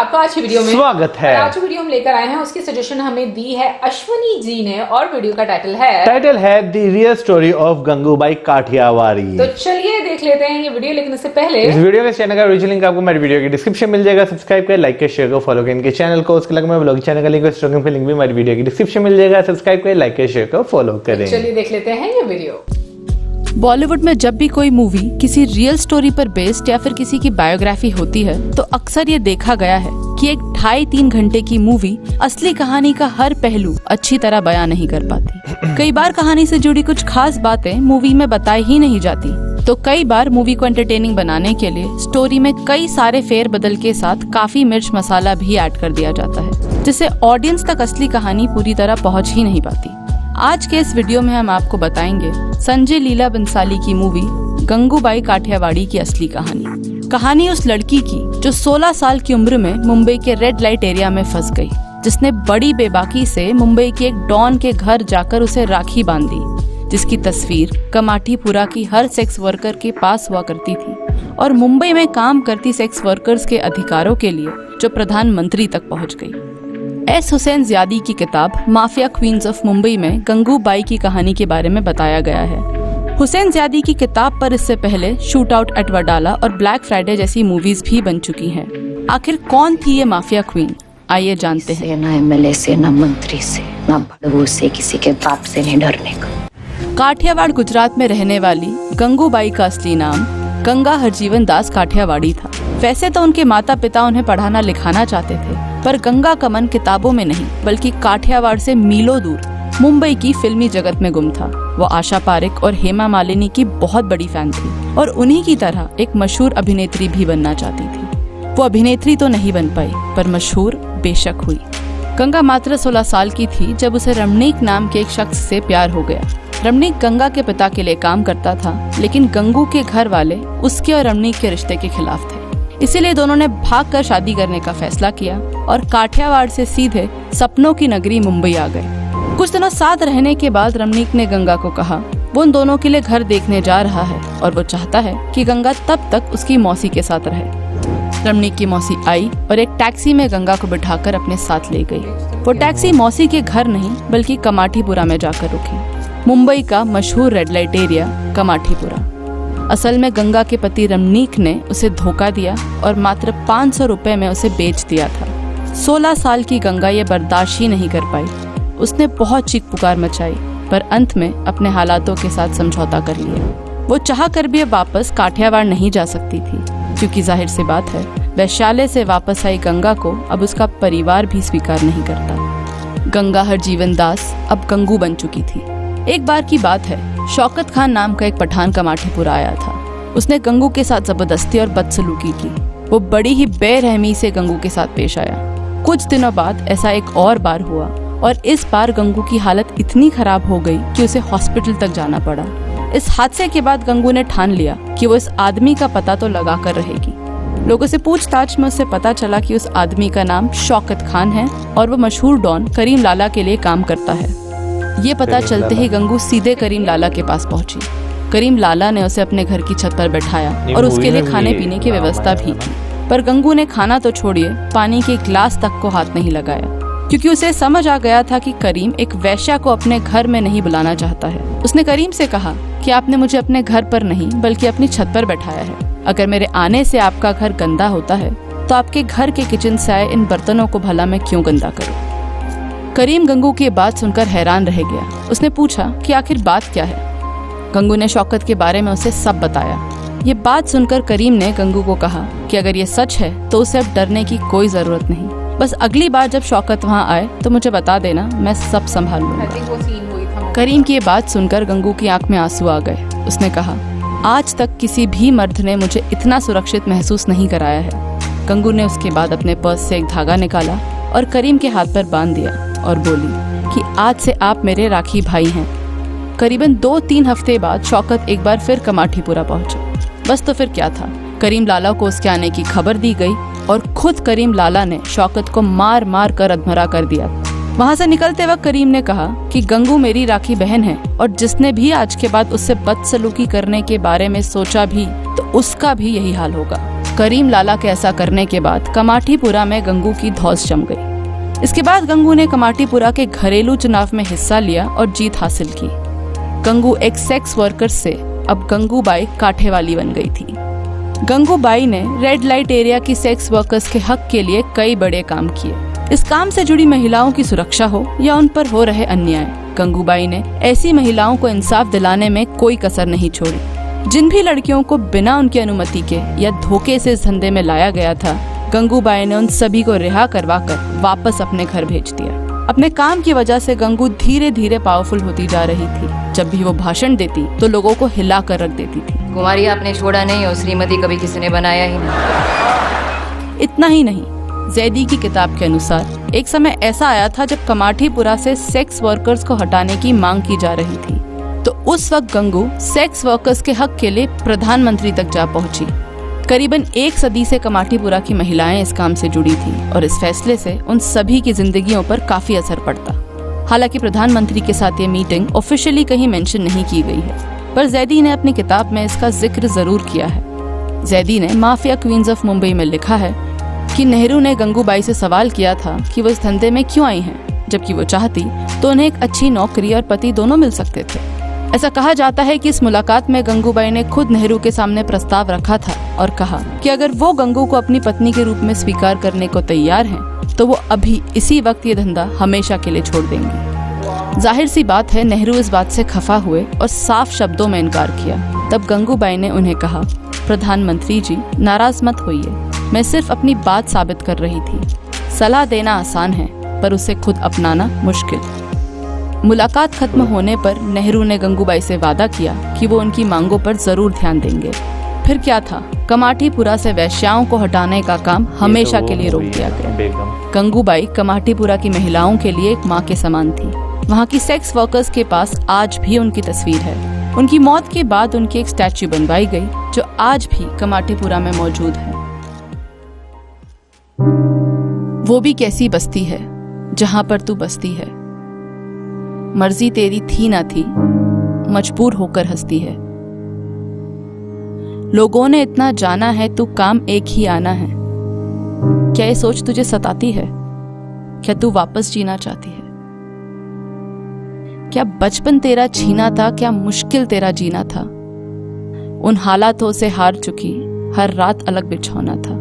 आपका आज की वीडियो में स्वागत है। आज की वीडियो हम लेकर आए हैं, उसकी सजेशन हमें दी है अश्वनी जी ने और वीडियो का टाइटल है the real story of Gangubai Kathiawadi. तो चलिए देख लेते हैं ये वीडियो। लेकिन इससे पहले इस वीडियो के चैनल का ओरिजिनल लिंक आपको मेरी वीडियो की डिस्क्रिप्शन मिल जाएगा। सब्सक्राइब कर, लाइक कर, शेयर कर, फॉलो कर इनके चैनल को। उसके अलावा ब्लॉग चैनल का लिंक इंस्टाग्राम पे लिंक भी मेरी वीडियो की डिस्क्रिप्शन मिल जाएगा। सब्सक्राइब कर, लाइक कर, शेयर कर, फॉलो करें। चलिए देख लेते हैं ये वीडियो। बॉलीवुड में जब भी कोई मूवी किसी रियल स्टोरी पर बेस्ड या फिर किसी की बायोग्राफी होती है तो अक्सर ये देखा गया है कि एक 2.5-3 घंटे की मूवी असली कहानी का हर पहलू अच्छी तरह बयां नहीं कर पाती। कई बार कहानी से जुड़ी कुछ खास बातें मूवी में बताई ही नहीं जाती, तो कई बार मूवी को एंटरटेनिंग बनाने के लिए स्टोरी में कई सारे फेर बदल के साथ काफी मिर्च मसाला भी ऐड कर दिया जाता है, जिससे ऑडियंस तक असली कहानी पूरी तरह पहुंच ही नहीं पाती। आज के इस वीडियो में हम आपको बताएंगे संजय लीला बंसाली की मूवी गंगूबाई काठियावाड़ी की असली कहानी उस लड़की की जो 16 साल की उम्र में मुंबई के रेड लाइट एरिया में फंस गई, जिसने बड़ी बेबाकी से मुंबई के एक डॉन के घर जाकर उसे राखी बांधी, जिसकी तस्वीर कमाठीपुरा की हर सेक्स वर्कर के पास हुआ करती थी और मुंबई में काम करती सेक्स वर्कर्स के अधिकारों के लिए जो प्रधानमंत्री तक पहुंच गई। एस हुसैन ज़ियादी की किताब माफिया क्वींस ऑफ मुंबई में गंगूबाई की कहानी के बारे में बताया गया है। हुसैन ज़ियादी की किताब पर इससे पहले शूट आउट एट वडाला और ब्लैक फ्राइडे जैसी मूवीज भी बन चुकी हैं। आखिर कौन थी ये माफिया क्वीन, आइए जानते हैं। ना एमएलए से, ना मंत्री से, ना बड़बू से, किसी के बाप से नहीं डरने का। काठियावाड़ गुजरात में रहने वाली गंगूबाई का असली नाम गंगा हरजीवन दास काठियावाड़ी था। वैसे तो उनके माता पिता उन्हें पढ़ाना लिखाना चाहते थे, पर गंगा का मन किताबों में नहीं बल्कि काठियावाड़ से मीलों दूर मुंबई की फिल्मी जगत में गुम था। वो आशा पारेख और हेमा मालिनी की बहुत बड़ी फैन थी और उन्हीं की तरह एक मशहूर अभिनेत्री भी बनना चाहती थी। वो अभिनेत्री तो नहीं बन पाई, पर मशहूर बेशक हुई। गंगा मात्र 16 साल की थी जब उसे रमणीक नाम के एक शख्स से प्यार हो गया। रमणीक गंगा के पिता के लिए काम करता था, लेकिन गंगू के घर वाले उसके और रमणीक के रिश्ते के खिलाफ थे। इसीलिए दोनों ने भागकर शादी करने का फैसला किया और काठियावाड़ से सीधे सपनों की नगरी मुंबई आ गए। कुछ दिनों साथ रहने के बाद रमणीक ने गंगा को कहा वो उन दोनों के लिए घर देखने जा रहा है और वो चाहता है कि गंगा तब तक उसकी मौसी के साथ रहे। रमणीक की मौसी आई और एक टैक्सी में गंगा को बिठाकर अपने साथ ले गई। वो टैक्सी मौसी के घर नहीं बल्कि कमाठीपुरा में जाकर रुकी, मुंबई का मशहूर रेड लाइट एरिया कमाठीपुरा। असल में गंगा के पति रमणीक ने उसे धोखा दिया और मात्र 500 रुपए में उसे बेच दिया था। 16 साल की गंगा ये बर्दाश्त ही नहीं कर पाई। उसने बहुत चीख पुकार मचाई, पर अंत में अपने हालातों के साथ समझौता कर लिया। वो चाह कर भी वापस काठियावाड़ नहीं जा सकती थी, क्योंकि जाहिर सी बात है वैशाली से वापस आई गंगा को अब उसका परिवार भी स्वीकार नहीं करता। गंगा हरजीवन दास अब गंगू बन चुकी थी। एक बार की बात है, शौकत खान नाम का एक पठान कमाठीपुरा आया था। उसने गंगू के साथ जबरदस्ती और बदसलूकी की। वो बड़ी ही बेरहमी से गंगू के साथ पेश आया। कुछ दिनों बाद ऐसा एक और बार हुआ और इस बार गंगू की हालत इतनी खराब हो गई कि उसे हॉस्पिटल तक जाना पड़ा। इस हादसे के बाद गंगू ने ठान लिया कि वो इस आदमी का पता तो लगा कर रहेगी। लोगों से पूछताछ में उससे पता चला कि उस आदमी का नाम शौकत खान है और वो मशहूर डॉन करीम लाला के लिए काम करता है। ये पता चलते ही गंगू सीधे करीम लाला के पास पहुंची। करीम लाला ने उसे अपने घर की छत पर बैठाया और उसके लिए खाने पीने की व्यवस्था भी की, पर गंगू ने खाना तो छोड़िए पानी के गिलास तक को हाथ नहीं लगाया, क्योंकि उसे समझ आ गया था कि करीम एक वेश्या को अपने घर में नहीं बुलाना चाहता है। उसने करीम से कहा कि आपने मुझे अपने घर पर नहीं बल्कि अपनी छत पर बैठाया है। अगर मेरे आने से आपका घर गंदा होता है तो आपके घर के किचन से आए इन बर्तनों को भला मैं क्यों गंदा करूं? करीम गंगू की बात सुनकर हैरान रह गया। उसने पूछा कि आखिर बात क्या है। गंगू ने शौकत के बारे में उसे सब बताया। ये बात सुनकर करीम ने गंगू को कहा कि अगर ये सच है तो उसे अब डरने की कोई जरूरत नहीं, बस अगली बार जब शौकत वहाँ आए तो मुझे बता देना, मैं सब संभाल लूंगा। करीम की ये बात सुनकर गंगू की आंख में आंसू आ गए। उसने कहा आज तक किसी भी मर्द ने मुझे इतना सुरक्षित महसूस नहीं कराया है। गंगू ने उसके बाद अपने पर्स से एक धागा निकाला और करीम के हाथ पर बांध दिया और बोली कि आज से आप मेरे राखी भाई हैं। करीबन 2-3 हफ्ते बाद शौकत एक बार फिर कमाठीपुरा पहुंचा। बस तो फिर क्या था, करीम लाला को उसके आने की खबर दी गई और खुद करीम लाला ने शौकत को मार मार कर अधमरा कर दिया। वहाँ से निकलते वक्त करीम ने कहा कि गंगू मेरी राखी बहन है और जिसने भी आज के बाद उससे बदसलूकी करने के बारे में सोचा भी तो उसका भी यही हाल होगा। करीम लाला के ऐसा करने के बाद कमाठीपुरा में गंगू की धौस जम गई। इसके बाद गंगू ने कमाठीपुरा के घरेलू चुनाव में हिस्सा लिया और जीत हासिल की। गंगू एक सेक्स वर्कर से अब गंगूबाई काठेवाली बन गई थी। गंगूबाई ने रेड लाइट एरिया की सेक्स वर्कर्स के हक के लिए कई बड़े काम किए। इस काम से जुड़ी महिलाओं की सुरक्षा हो या उन पर हो रहे अन्याय, गंगूबाई ने ऐसी महिलाओं को इंसाफ दिलाने में कोई कसर नहीं छोड़ी। जिन भी लड़कियों को बिना उनकी अनुमति के या धोखे से इस धंधे में लाया गया था, गंगूबाई ने उन सभी को रिहा करवाकर वापस अपने घर भेज दिया। अपने काम की वजह से गंगू धीरे धीरे पावरफुल होती जा रही थी। जब भी वो भाषण देती तो लोगों को हिला कर रख देती थी। कुंवारी आपने छोड़ा नहीं और श्रीमती कभी किसी ने बनाया ही नहीं। इतना ही नहीं, जैदी की किताब के अनुसार एक समय ऐसा आया था जब कमाठीपुरा से सेक्स वर्कर्स को हटाने की मांग की जा रही थी। तो उस वक्त गंगू सेक्स वर्कर्स के हक के लिए प्रधानमंत्री तक जा पहुंची। करीबन 1 सदी से कमाठीपुरा की महिलाएं इस काम से जुड़ी थी और इस फैसले से उन सभी की जिंदगियों पर काफी असर पड़ता। हालांकि प्रधानमंत्री के साथ ये मीटिंग ऑफिशियली कहीं मेंशन नहीं की गई है, पर जैदी ने अपनी किताब में इसका जिक्र जरूर किया है। जैदी ने माफिया क्वींस ऑफ मुंबई में लिखा है कि नेहरू ने गंगूबाई से सवाल किया था कि वो इस धंधे में क्यों आई हैं, जबकि वो चाहती तो उन्हें एक अच्छी नौकरी और पति दोनों मिल सकते थे। ऐसा कहा जाता है कि इस मुलाकात में गंगूबाई ने खुद नेहरू के सामने प्रस्ताव रखा था और कहा कि अगर वो गंगू को अपनी पत्नी के रूप में स्वीकार करने को तैयार हैं, तो वो अभी इसी वक्त ये धंधा हमेशा के लिए छोड़ देंगे। जाहिर सी बात है, नेहरू इस बात से खफा हुए और साफ शब्दों में इनकार किया। तब गंगूबाई ने उन्हें कहा, प्रधानमंत्री जी नाराज मत होइए, मैं सिर्फ अपनी बात साबित कर रही थी। सलाह देना आसान है पर उसे खुद अपनाना मुश्किल। मुलाकात खत्म होने पर नेहरू ने गंगूबाई से वादा किया कि वो उनकी मांगों पर जरूर ध्यान देंगे। फिर क्या था, कमाठीपुरा से वैश्याओं को हटाने का काम हमेशा के लिए रोक दिया गया। गंगूबाई कमाठीपुरा की महिलाओं के लिए एक माँ के समान थी। वहाँ की सेक्स वर्कर्स के पास आज भी उनकी तस्वीर है। उनकी मौत के बाद उनकी एक स्टैच्यू बनवाई गई जो आज भी कमाठीपुरा में मौजूद है। वो भी कैसी बस्ती है जहाँ पर तू बसती है, मर्जी तेरी थी ना थी, मजबूर होकर हंसती है। लोगों ने इतना जाना है तू काम एक ही आना है। क्या ये सोच तुझे सताती है? क्या तू वापस जीना चाहती है? क्या बचपन तेरा छीना था? क्या मुश्किल तेरा जीना था? उन हालातों से हार चुकी हर रात अलग बिछौना था।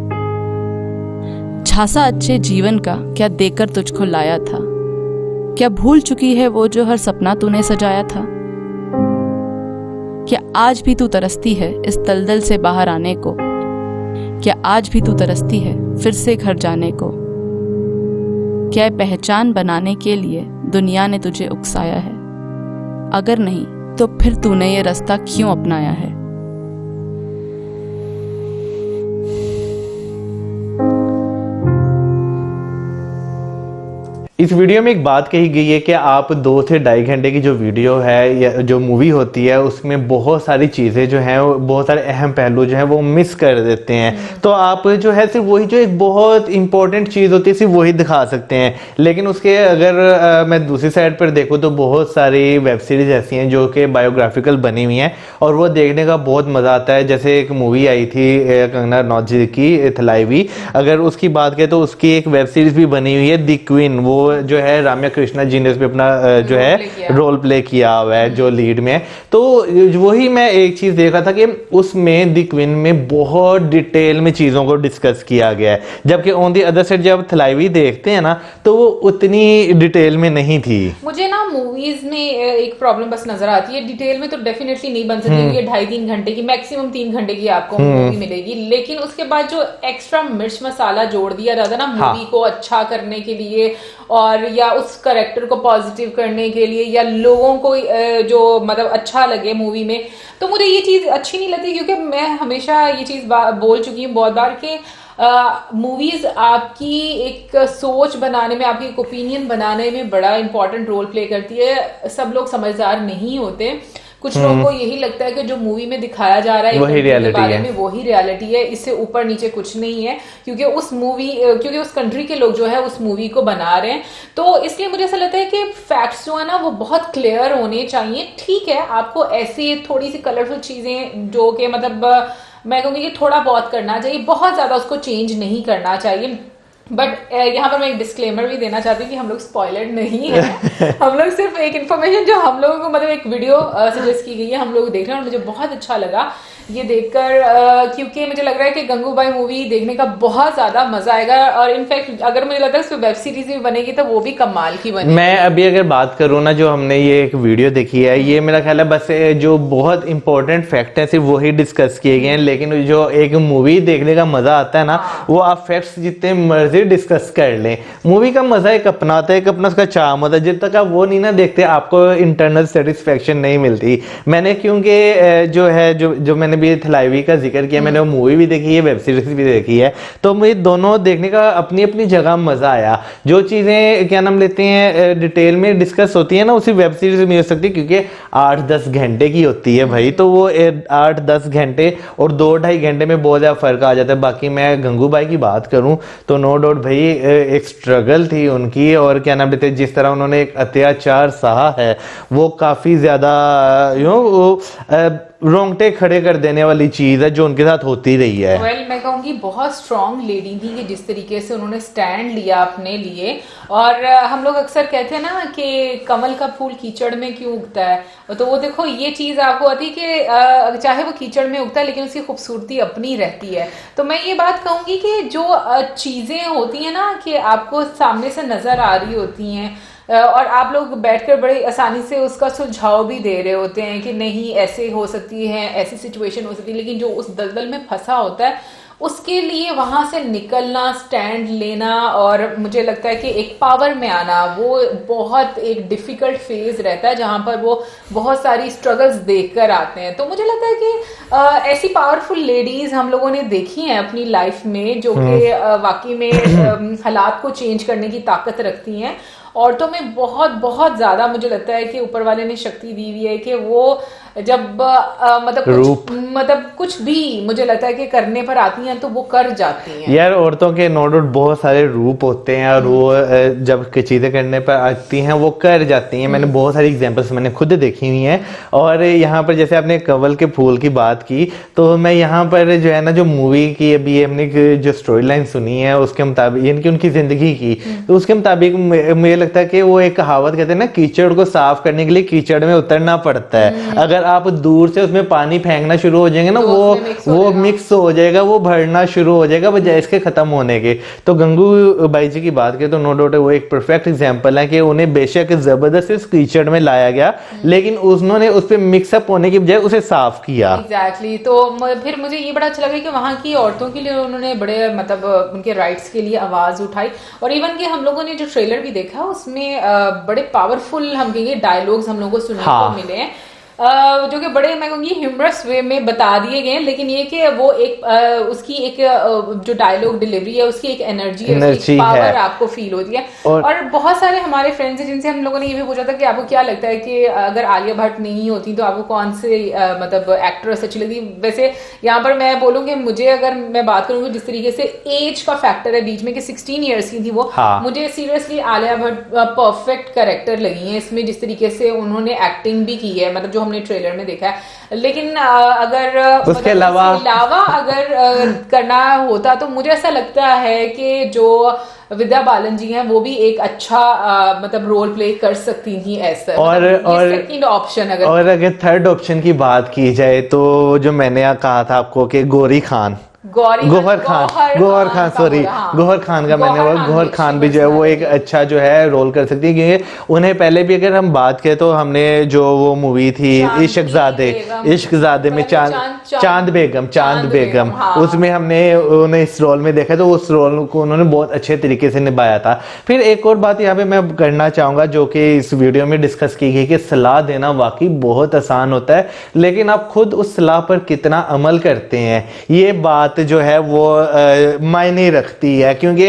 झांसा अच्छे जीवन का क्या देकर तुझको लाया था? क्या भूल चुकी है वो जो हर सपना तूने सजाया था? क्या आज भी तू तरसती है इस दलदल से बाहर आने को? क्या आज भी तू तरसती है फिर से घर जाने को? क्या पहचान बनाने के लिए दुनिया ने तुझे उकसाया है? अगर नहीं तो फिर तूने ये रास्ता क्यों अपनाया है? इस वीडियो में एक बात कही गई है कि आप 2 से 2.5 घंटे की जो वीडियो है या जो मूवी होती है उसमें बहुत सारी चीज़ें जो हैं, बहुत सारे अहम पहलू जो हैं वो मिस कर देते हैं। तो आप जो है सिर्फ वही जो एक बहुत इंपॉर्टेंट चीज़ होती है सिर्फ वही दिखा सकते हैं। लेकिन उसके अगर मैं दूसरी साइड पर देखूँ तो बहुत सारी वेब सीरीज ऐसी हैं जो कि बायोग्राफिकल बनी हुई हैं और वो देखने का बहुत मज़ा आता है। जैसे एक मूवी आई थी कंगना रनौत जी की थलाईवी, अगर उसकी बात करें तो उसकी एक वेब सीरीज भी बनी हुई है दी क्वीन। वो जो है राम्या कृष्णा जी ने उसमें अपना जो है रोल प्ले किया हुआ है जो लीड में है। तो वही मैं एक चीज देखा था कि उसमें दी क्वीन में बहुत डिटेल में चीजों को डिस्कस किया गया है, जबकि ऑन दी अदर साइड जब थलाईवी देखते हैं ना तो वो उतनी डिटेल में नहीं थी। मुझे ना मूवीज में एक प्रॉब्लम बस नजर आती है, डिटेल में तो डेफिनेटली नहीं बन सकती क्योंकि 2.5-3 घंटे की मैक्सिमम 3 घंटे की आपको मूवी मिलेगी। लेकिन उसके बाद जो एक्स्ट्रा मिर्च मसाला जोड़ दिया जाता है ना मूवी को अच्छा करने के लिए और या उस कैरेक्टर को पॉजिटिव करने के लिए या लोगों को जो मतलब अच्छा लगे मूवी में, तो मुझे ये चीज अच्छी नहीं लगती। क्योंकि मैं हमेशा ये चीज बोल चुकी हूँ बहुत बार कि मूवीज आपकी एक सोच बनाने में, आपकी एक ओपिनियन बनाने में बड़ा इंपॉर्टेंट रोल प्ले करती है। सब लोग समझदार नहीं होते। कुछ लोगों को यही लगता है कि जो मूवी में दिखाया जा रहा है वही रियलिटी बारे में वही रियलिटी है, इससे ऊपर नीचे कुछ नहीं है। क्योंकि उस कंट्री के लोग जो है उस मूवी को बना रहे हैं, तो इसलिए मुझे ऐसा लगता है कि फैक्ट्स जो है ना वो बहुत क्लियर होने चाहिए। ठीक है, आपको ऐसी थोड़ी सी कलरफुल चीजें जो कि मतलब मैं कहूँगी कि थोड़ा बहुत करना चाहिए, बहुत ज्यादा उसको चेंज नहीं करना चाहिए। बट यहाँ पर मैं एक डिस्क्लेमर भी देना चाहती हूँ कि हम लोग स्पॉइलर नहीं है, हम लोग सिर्फ एक इन्फॉर्मेशन जो हम लोगों को मतलब एक वीडियो सजेस्ट की गई है हम लोग देख रहे हैं, और मुझे बहुत अच्छा लगा ये देखकर, क्योंकि मुझे लग रहा है कि गंगूबाई मूवी देखने का बहुत ज्यादा मजा आएगा। और इनफैक्ट अगर मुझे लगता है इस वेब सीरीज भी बनेगी तो वो भी कमाल की बनेगी। मैं अभी अगर बात करूँ ना, जो हमने ये एक वीडियो देखी है, ये मेरा ख्याल है बस जो बहुत इंपॉर्टेंट फैक्ट है सिर्फ वही डिस्कस किए गए हैं, लेकिन जो एक मूवी देखने का मजा आता है ना, वो आप फैक्ट्स जितने मर्जी डिस्कस कर लें, मूवी का मजा एक अपना आता है, एक अपना उसका चार्म होता है। जब तक आप वो नहीं ना देखते आपको इंटरनल सेटिस्फेक्शन नहीं मिलती। मैंने क्योंकि जो है जो मैंने भी थलाइवी का जिक्र किया, मैंने वो मूवी भी देखी है, वेब सीरीज भी देखी है, तो मुझे दोनों देखने का अपनी अपनी जगह मजा आया। जो चीजें क्या नाम लेते हैं डिटेल में डिस्कस होती है ना, उसी वेब सीरीज में हो सकती है, क्योंकि 8-10 घंटे की होती है भाई, तो वो 8-10 घंटे और 2-2.5 घंटे में बहुत ज्यादा फर्क आ जाता है। बाकी मैं गंगूबाई की बात करूं तो नो डाउट भाई एक स्ट्रगल थी उनकी, और क्या नाम लेते हैं जिस तरह उन्होंने एक अत्याचार सहा है वो काफी ज्यादा रोंगटे खड़े कर देने वाली चीज है जो उनके साथ होती रही है। Well, मैं कहूँगी बहुत स्ट्रांग लेडी थी कि जिस तरीके से उन्होंने स्टैंड लिया अपने लिए। और हम लोग अक्सर कहते हैं ना कि कमल का फूल कीचड़ में क्यों उगता है, तो वो देखो ये चीज आपको आती है कि चाहे वो कीचड़ में उगता है लेकिन उसकी खूबसूरती अपनी रहती है। तो मैं ये बात कहूंगी कि जो चीजें होती है ना कि आपको सामने से नजर आ रही होती हैं और आप लोग बैठकर बड़े आसानी से उसका सुझाव भी दे रहे होते हैं कि नहीं ऐसे हो सकती है, ऐसी सिचुएशन हो सकती है, लेकिन जो उस दलदल में फंसा होता है उसके लिए वहां से निकलना, स्टैंड लेना और मुझे लगता है कि एक पावर में आना, वो बहुत एक डिफिकल्ट फेज रहता है जहां पर वो बहुत सारी स्ट्रगल्स देखकर आते हैं। तो मुझे लगता है कि ऐसी पावरफुल लेडीज हम लोगों ने देखी हैं अपनी लाइफ में जो कि वाकई में हालात को चेंज करने की ताकत रखती हैं। औरतों में बहुत बहुत ज्यादा मुझे लगता है कि ऊपर वाले ने शक्ति दी हुई है कि वो जब मतलब कुछ भी मुझे लगता है कि करने पर आती हैं तो वो कर जाती हैं। यार औरतों के नो डाउट बहुत सारे रूप होते हैं और वो जब चीजें करने पर आती हैं वो कर जाती हैं। मैंने बहुत सारी एग्जांपल्स मैंने खुद देखी हुई हैं। और यहाँ पर जैसे आपने कमल के फूल की बात की तो मैं यहाँ पर जो है ना जो मूवी की अभी हमने जो स्टोरी लाइन सुनी है उसके मुताबिक यानी कि उनकी जिंदगी की, तो उसके मुताबिक मुझे लगता है कि वो एक कहावत कहते हैं ना, कीचड़ को साफ करने के लिए कीचड़ में उतरना पड़ता है। अगर आप दूर से उसमें पानी फेंकना शुरू हो जाएंगे ना वो मिक्स हो जाएगा, वो भरना शुरू हो जाएगा बजाय इसके खत्म होने के। तो गंगू बाई जी की बात करें तो नो डाउट वो एक परफेक्ट एग्जांपल है कि उन्हें बेशक जबरदस्ती इस कीचड़ में लाया गया लेकिन उन्होंने उस पर मिक्सअप होने की बजाय उसे साफ किया। एग्जैक्टली तो फिर मुझे ये बड़ा अच्छा लगा कि वहां की औरतों के लिए उन्होंने बड़े मतलब उनके राइट्स के लिए आवाज उठाई। और इवन कि हम लोगों ने जो ट्रेलर भी देखा उसमें बड़े पावरफुल हम कहेंगे डायलॉग्स हम लोगों को सुनने को मिले हैं जो कि बड़े मैं कहूँगी ह्यूमरस वे में बता दिए गए हैं। लेकिन ये कि वो एक उसकी एक जो डायलॉग डिलीवरी है उसकी एक एनर्जी है, उसकी पावर आपको फील होती है। और बहुत सारे हमारे फ्रेंड्स हैं जिनसे हम लोगों ने ये भी पूछा था कि आपको क्या लगता है कि अगर आलिया भट्ट नहीं होती तो आपको कौन से मतलब एक्ट्रेस अच्छी लगती। वैसे यहाँ पर मैं बोलूँगी मुझे अगर मैं बात करूँगी जिस तरीके से एज का फैक्टर है बीच में कि 16 ईयर्स की थी वो, मुझे seriously Alia Bhatt perfect character लगी है इसमें जिस तरीके से उन्होंने एक्टिंग भी की है, मतलब जो हमने ट्रेलर में देखा है। लेकिन अगर उसके अलावा अगर करना होता तो मुझे ऐसा लगता है कि जो विद्या बालन जी हैं वो भी एक अच्छा मतलब रोल प्ले कर सकती थी ऐसा। और सेकंड ऑप्शन अगर थर्ड ऑप्शन की बात की जाए तो जो मैंने कहा था आपको कि गौहर खान का मैंने गौहर खान भी जो है वो एक अच्छा जो है रोल कर सकती है क्योंकि उन्हें पहले भी अगर हम बात करें तो हमने जो वो मूवी थी इश्कजादे में चांद बेगम उसमें हमने उन्हें इस रोल में देखा तो उस रोल को उन्होंने बहुत अच्छे तरीके से निभाया था। फिर एक और बात यहाँ पे मैं करना चाहूंगा जो कि इस वीडियो में डिस्कस की गई कि सलाह देना वाकई बहुत आसान होता है लेकिन आप खुद उस सलाह पर कितना अमल करते हैं ये बात जो है वो मायने रखती है क्योंकि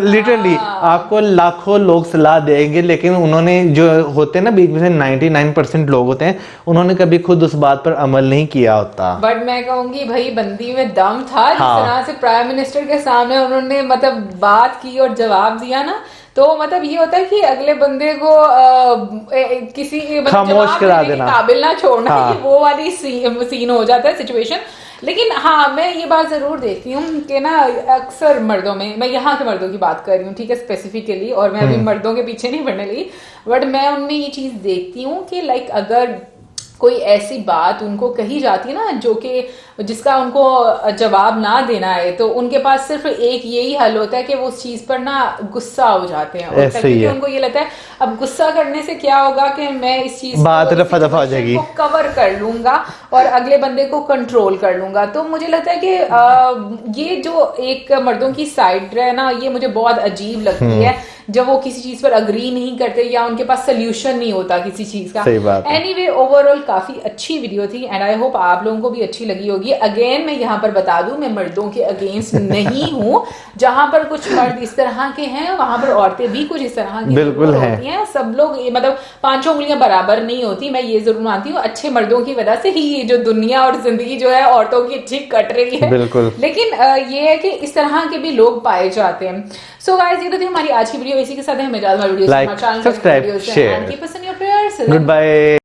लिटरली आपको लाखों लोग सलाह देंगे लेकिन उन्होंने जो होते हैं ना बीच में से 99% लोग होते हैं उन्होंने कभी खुद उस बात पर अमल नहीं किया होता। बट मैं कहूंगी भाई बंदी में दम था जिस तरह से प्राइम मिनिस्टर के सामने उन्होंने मतलब बात की और जवाब दिया ना, तो मतलब ये होता है कि अगले बंदे को किसी मतलब खामोश जवाब करा देने के देना। काबिल ना छोड़ना, हाँ। ये वो वाली सीन हो जाता है सिचुएशन। लेकिन हाँ, मैं ये बात जरूर देखती हूँ कि ना अक्सर मर्दों में, मैं यहाँ के मर्दों की बात कर रही हूँ, ठीक है, स्पेसिफिकली, और मैं अभी मर्दों के पीछे नहीं पड़ने लगी, बट मैं उनमें ये चीज देखती हूँ कि लाइक अगर कोई ऐसी बात उनको कही जाती है ना जो कि जिसका उनको जवाब ना देना है, तो उनके पास सिर्फ एक यही हल होता है कि वो उस चीज पर ना गुस्सा हो जाते हैं। और ऐसे ही क्योंकि है। उनको ये लगता है अब गुस्सा करने से क्या होगा कि मैं इस चीज बात रफा दफा हो जाएगी, को कवर कर लूंगा और अगले बंदे को कंट्रोल कर लूंगा। तो मुझे लगता है कि ये जो एक मर्दों की साइड है ना, ये मुझे बहुत अजीब लगती है जब वो किसी चीज पर अग्री नहीं करते या उनके पास सोल्यूशन नहीं होता किसी चीज का। सही बात है। एनीवे, ओवरऑल काफी अच्छी वीडियो थी एंड आई होप आप लोगों को भी अच्छी लगी होगी। अगेन मैं यहाँ पर बता दूं, मैं मर्दों के अगेंस्ट नहीं हूँ। जहां पर कुछ मर्द इस तरह के हैं, वहां पर औरतें भी कुछ इस तरह की बिल्कुल है। होती हैं। सब लोग मतलब पांचों उंगलियां बराबर नहीं होती, मैं ये जरूर मानती हूँ। अच्छे मर्दों की वजह से ही ये जो दुनिया और जिंदगी जो है औरतों की अच्छी कट रही है। बिल्कुल। लेकिन ये है कि इस तरह के भी लोग पाए जाते हैं। सो गाइस, ये तो थी हमारी आज की वीडियो। इसी के साथ हमें ज्यादा video like, subscribe, share. Keep us in your prayers. Good bye.